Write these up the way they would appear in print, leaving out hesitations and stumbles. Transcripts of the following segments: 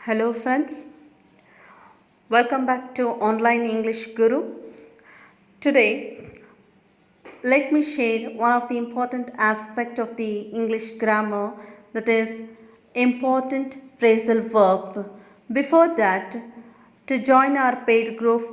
Hello friends, welcome back to Online English Guru. Today, let me share one of the important aspect of the English grammar, that is important phrasal verb. Before that, to join our paid group,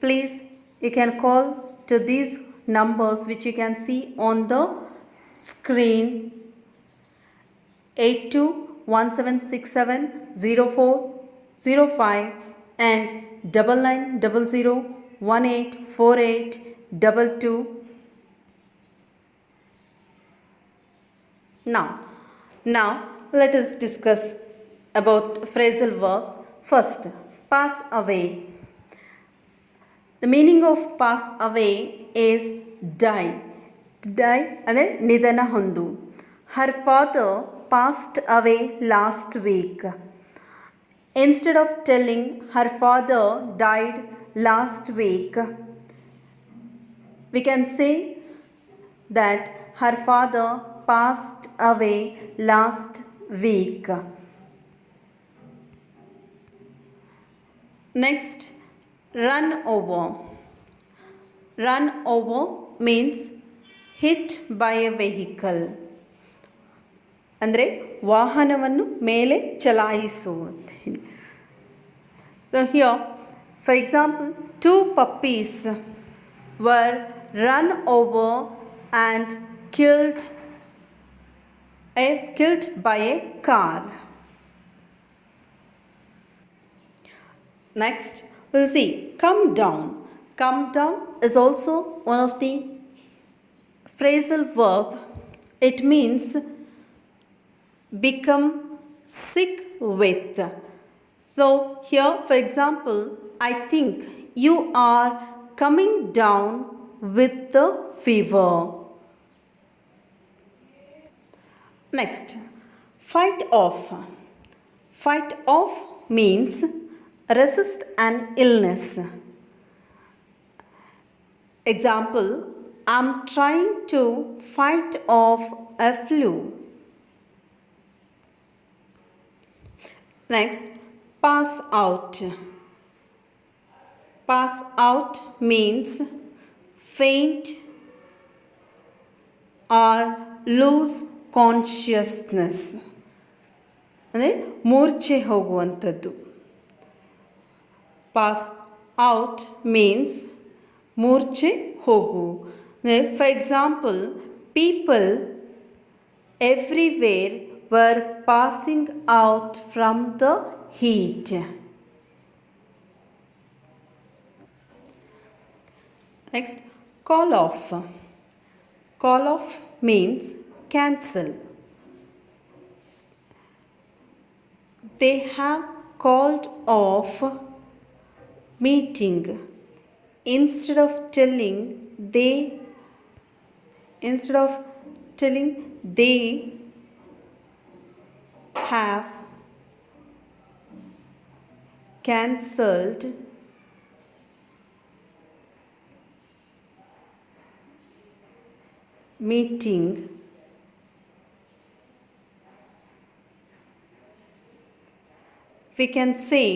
please you can call to these numbers which you can see on the screen: 8217670405 and 9900184822. Now let us discuss about phrasal verbs. First, pass away. The meaning of pass away is die. Die ಅಂದರೆ ನಿಧನ ಹೊಂದು. Her father passed away last week. Instead of telling her father died last week, we can say that her father passed away last week. Next, run over. Run over means hit by a vehicle. ಅಂದರೆ ವಾಹನವನ್ನು ಮೇಲೆ ಚಲಾಯಿಸು ಅಂತ ಹೇಳಿ. So here, for example, 2 puppies were run over and killed by a car. Next, we'll see come down. Come down is also one of the phrasal verb. It means become sick with. So here, for example, I think you are coming down with the fever. Next, fight off. Fight off means resist an illness. Example, I'm trying to fight off a flu. Next, pass out. Pass out means faint or lose consciousness. ಅಂದರೆ ಮೂರ್ಛೆ ಹೋಗುವಂಥದ್ದು. Pass out means ಮೂರ್ಛೆ ಹೋಗು. For example, people everywhere were passing out from the heat. Next, call off. Call off means cancel. They have called off meeting. Instead of telling they have cancelled meeting. We can say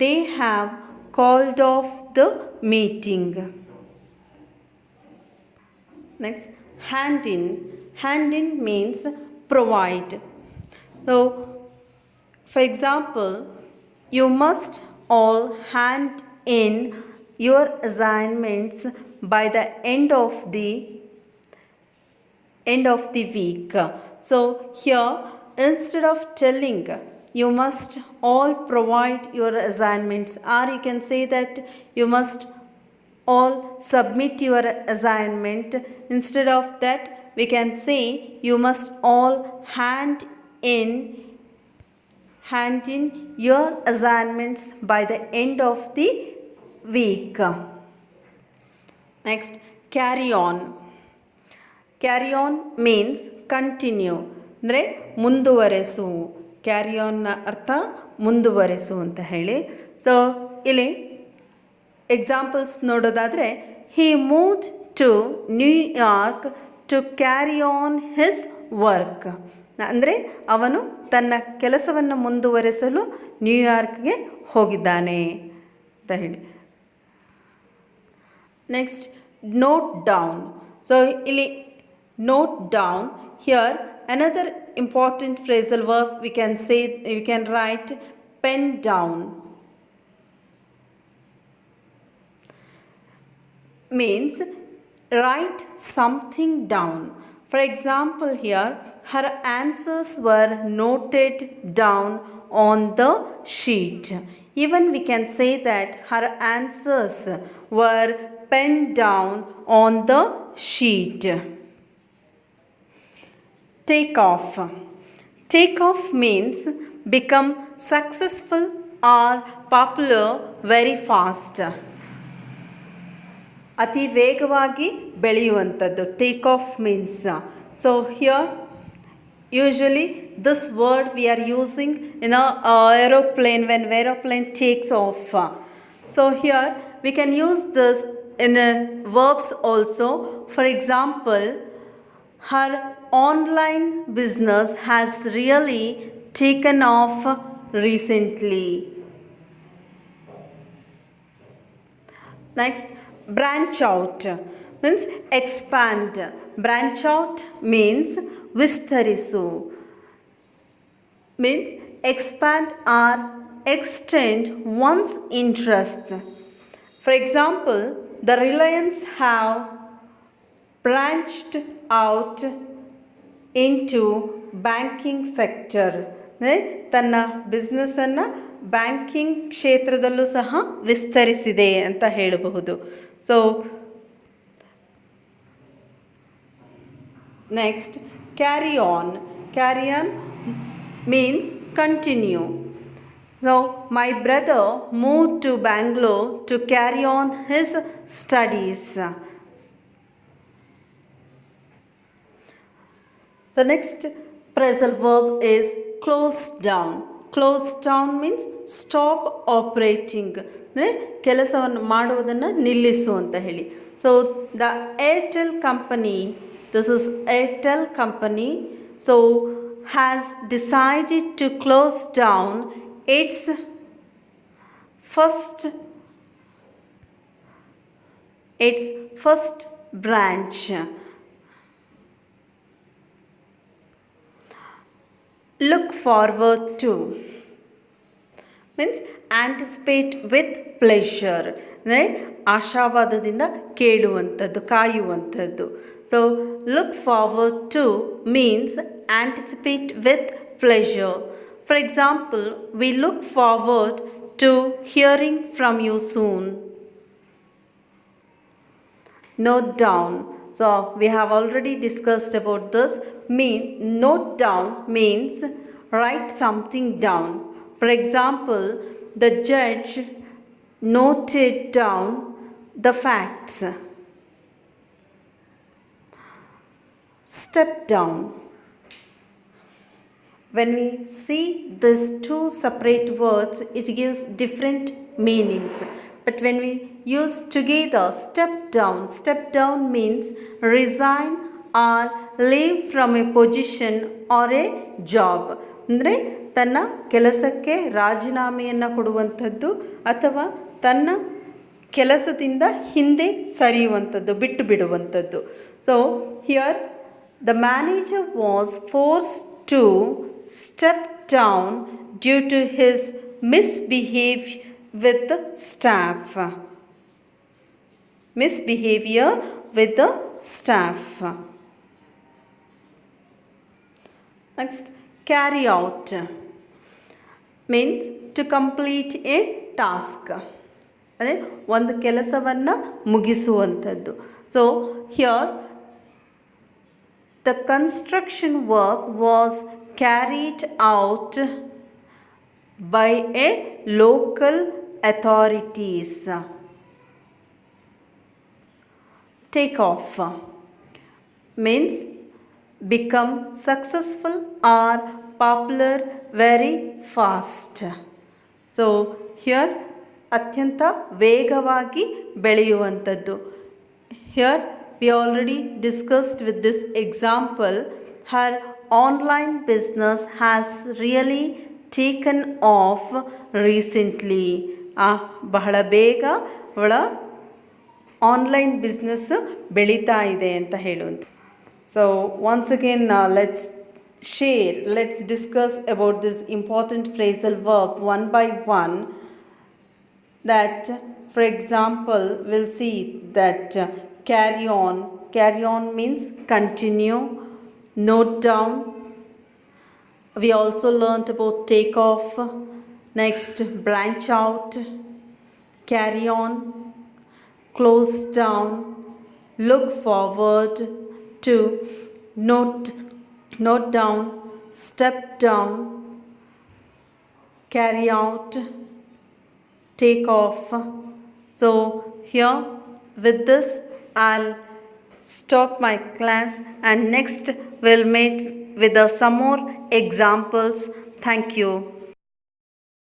they have called off the meeting. Next, hand in. Hand in means provide. So, for example, you must all hand in your assignments by the end of the week. So here, instead of telling you must all provide your assignments, or you can say that you must all submit your assignment. Instead of that, we can say you must all hand in your assignments by the end of the week. Next, carry on. Carry on means continue. ಅಂದರೆ ಮುಂದುವರೆಸು. Carry ಆನ್ನ ಅರ್ಥ ಮುಂದುವರೆಸು ಅಂತ ಹೇಳಿ. So ಇಲ್ಲಿ examples ನೋಡೋದಾದರೆ, he moved to New York to carry on his work. ಅಂದರೆ ಅವನು ತನ್ನ ಕೆಲಸವನ್ನು ಮುಂದುವರೆಸಲು ನ್ಯೂಯಾರ್ಕ್ಗೆ ಹೋಗಿದ್ದಾನೆ ಅಂತ ಹೇಳಿ. Next, note down. ಸೊ ಇಲ್ಲಿ note down, here another important phrasal verb we can write pen down. Means write something down. For example, here her answers were noted down on the sheet. Even we can say that her answers were penned down on the sheet. Take off. Take off means become successful or popular very fast. ಅತಿ ವೇಗವಾಗಿ ಬೆಳೆಯುವಂಥದ್ದು take off means. So here usually this word we are using in a aeroplane, when aeroplane takes off. So here we can use this in verbs also. For example, her online business has really taken off recently. Next, branch out means expand. Branch out means vistarisu, means expand or extend one's interest. For example, the Reliance have branched out into banking sector, ಅಂದರೆ ತನ್ನ ಬಿಸ್ನೆಸ್ಸನ್ನು banking ಕ್ಷೇತ್ರದಲ್ಲೂ ಸಹ ವಿಸ್ತರಿಸಿದೆ ಅಂತ ಹೇಳಬಹುದು. So next, carry on. Carry on means continue. So my brother moved to Bangalore to carry on his studies. The next phrasal verb is close down. Close down means stop operating, ಅಂದರೆ ಕೆಲಸವನ್ನು ಮಾಡುವುದನ್ನು ನಿಲ್ಲಿಸು ಅಂತ ಹೇಳಿ. So the Airtel company, this is Airtel company, so has decided to close down its first branch. Look forward to means anticipate with pleasure, ಅಂದರೆ ಆಶಾವಾದದಿಂದ ಕೇಳುವಂಥದ್ದು, ಕಾಯುವಂಥದ್ದು. So look forward to means anticipate with pleasure. For example, we look forward to hearing from you soon. Note down. So we have already discussed about this. Note down means write something down. For example, the judge noted down the facts. Step down. When we see these two separate words, it gives different meanings. But when we use together, step down means resign or leave from a position or a job. ಅಂದರೆ ತನ್ನ ಕೆಲಸಕ್ಕೆ ರಾಜೀನಾಮೆಯನ್ನು ಕೊಡುವಂಥದ್ದು ಅಥವಾ ತನ್ನ ಕೆಲಸದಿಂದ ಹಿಂದೆ ಸರಿಯುವಂಥದ್ದು, ಬಿಟ್ಟು ಬಿಡುವಂಥದ್ದು. So here the manager was forced to step down due to his misbehavior with the staff. Misbehavior with the staff. Next, carry out means to complete a task. ಅಂದರೆ ಒಂದು ಕೆಲಸವನ್ನು ಮುಗಿಸುವಂಥದ್ದು. So here the construction work was carried out by a local authorities. Take off means become successful or popular very fast. So here ಅತ್ಯಂತ ವೇಗವಾಗಿ ಬೆಳೆಯುವಂಥದ್ದು. Here we already discussed with this example. Her online business has really taken off recently. ಬಹಳ ಬೇಗ ಅವಳ online business ಬೆಳೀತಾ ಇದೆ ಅಂತ ಹೇಳುವಂಥ. So once again let's discuss about this important phrasal verb one by one. That, for example, we'll see that carry on means continue, note down. We also learnt about take off, next branch out, carry on, close down, look forward to, note down, step down, carry out, take off. So here with this I'll stop my class, and next we'll meet with some more examples. Thank you.